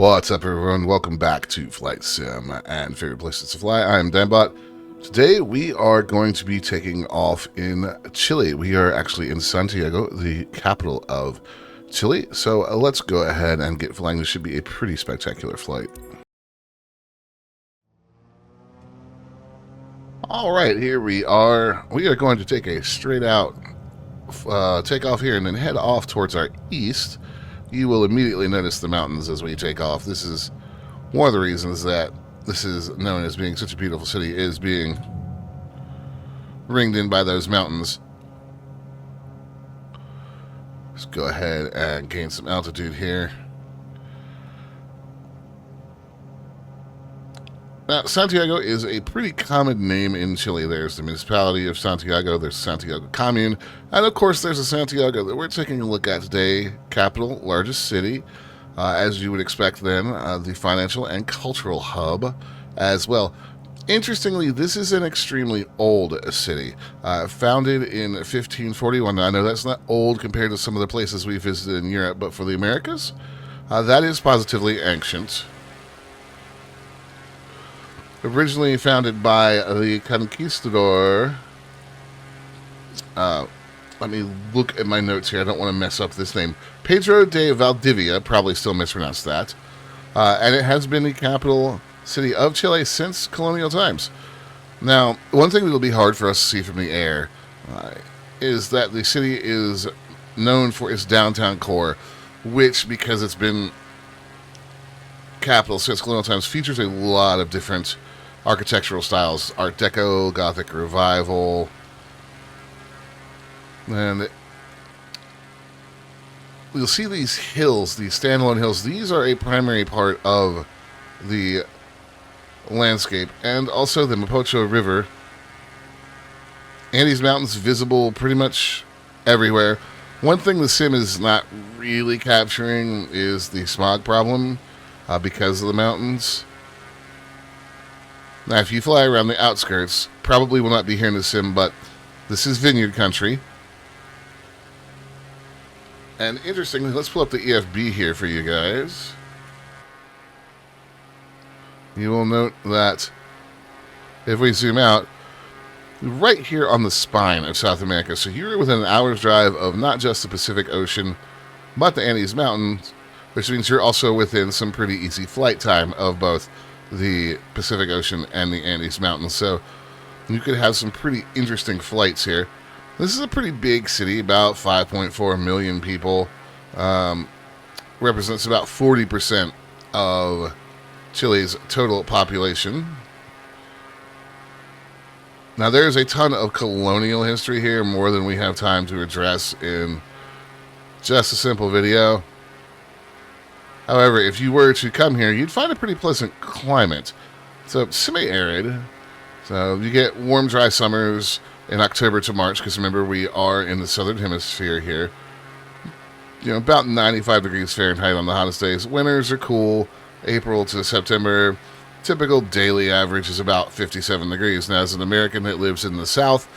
What's up, everyone? Welcome back to Flight Sim and Favorite Places to Fly. I'm Danbot. Today we are going to be taking off in Chile. We are actually in Santiago, the capital of Chile. So let's go ahead and get flying. This should be a pretty spectacular flight. All right, here we are. We are going to take a straight out take off here and then head off towards our east. You will immediately notice the mountains as we take off. This is one of the reasons that this is known as being such a beautiful city, is being ringed in by those mountains. Let's go ahead and gain some altitude here. Now, Santiago is a pretty common name in Chile. There's the municipality of Santiago, there's Santiago commune, and of course there's the Santiago that we're taking a look at today, capital, largest city, as you would expect then, the financial and cultural hub as well. Interestingly, this is an extremely old city, founded in 1541. Now, I know that's not old compared to some of the places we visited in Europe, but for the Americas, that is positively ancient. Originally founded by the conquistador. Let me look at my notes here. I don't want to mess up this name. Pedro de Valdivia, probably still mispronounced that. And it has been the capital city of Chile since colonial times. Now, one thing that will be hard for us to see from the air is that the city is known for its downtown core, which, because it's been capital since colonial times, features a lot of different architectural styles: Art Deco, Gothic Revival, and you'll see these hills, these standalone hills. These are a primary part of the landscape, and also the Mapocho River. Andes Mountains visible pretty much everywhere. One thing the sim is not really capturing is the smog problem because of the mountains. Now, if you fly around the outskirts, probably will not be here in the sim, but this is vineyard country. And interestingly, let's pull up the EFB here for you guys. You will note that if we zoom out, right here on the spine of South America, so you're within an hour's drive of not just the Pacific Ocean, but the Andes Mountains, which means you're also within some pretty easy flight time of both the Pacific Ocean and the Andes Mountains. So you could have some pretty interesting flights here. This is a pretty big city, about 5.4 million people. Represents about 40% of Chile's total population. Now, there's a ton of colonial history here, more than we have time to address in just a simple video. However, if you were to come here, you'd find a pretty pleasant climate. So, semi-arid. So, you get warm, dry summers in October to March, because remember, we are in the southern hemisphere here. You know, about 95 degrees Fahrenheit on the hottest days. Winters are cool, April to September. Typical daily average is about 57 degrees. Now, as an American that lives in the south,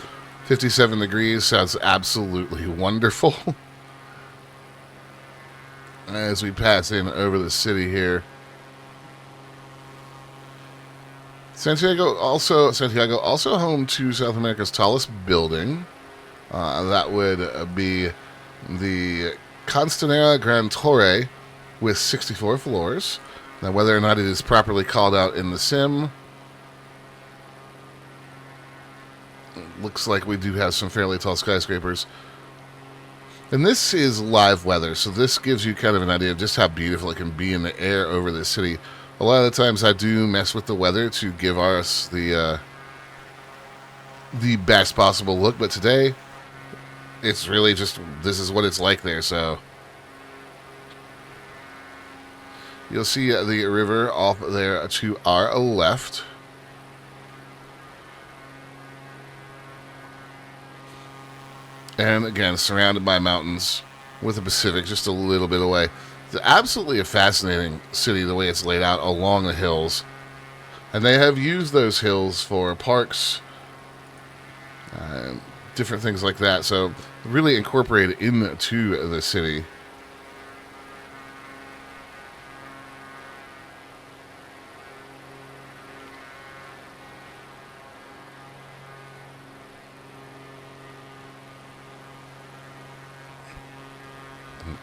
57 degrees sounds absolutely wonderful. As we pass in over the city here. Santiago also home to South America's tallest building. That would be the Constanera Gran Torre with 64 floors. Now, whether or not it is properly called out in the sim, looks like we do have some fairly tall skyscrapers. And this is live weather, so this gives you kind of an idea of just how beautiful it can be in the air over the city. A lot of the times I do mess with the weather to give us the best possible look, but today it's really just, this is what it's like there. So you'll see the river off there to our left. And again, surrounded by mountains with the Pacific just a little bit away. It's absolutely a fascinating city the way it's laid out along the hills. And they have used those hills for parks, different things like that. So really incorporated into the city.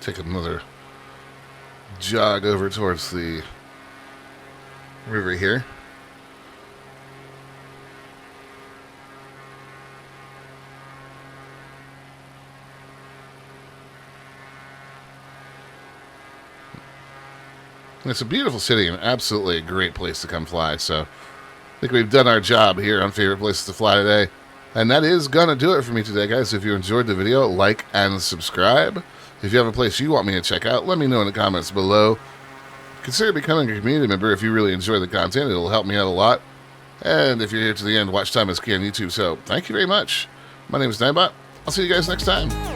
Take another jog over towards the river here. It's a beautiful city and absolutely a great place to come fly. So I think we've done our job here on Favorite Places to Fly today. And that is going to do it for me today, guys. If you enjoyed the video, like and subscribe. If you have a place you want me to check out, let me know in the comments below. Consider becoming a community member if you really enjoy the content. It'll help me out a lot. And if you're here to the end, watch time is key on YouTube. So thank you very much. My name is Nightbot. I'll see you guys next time.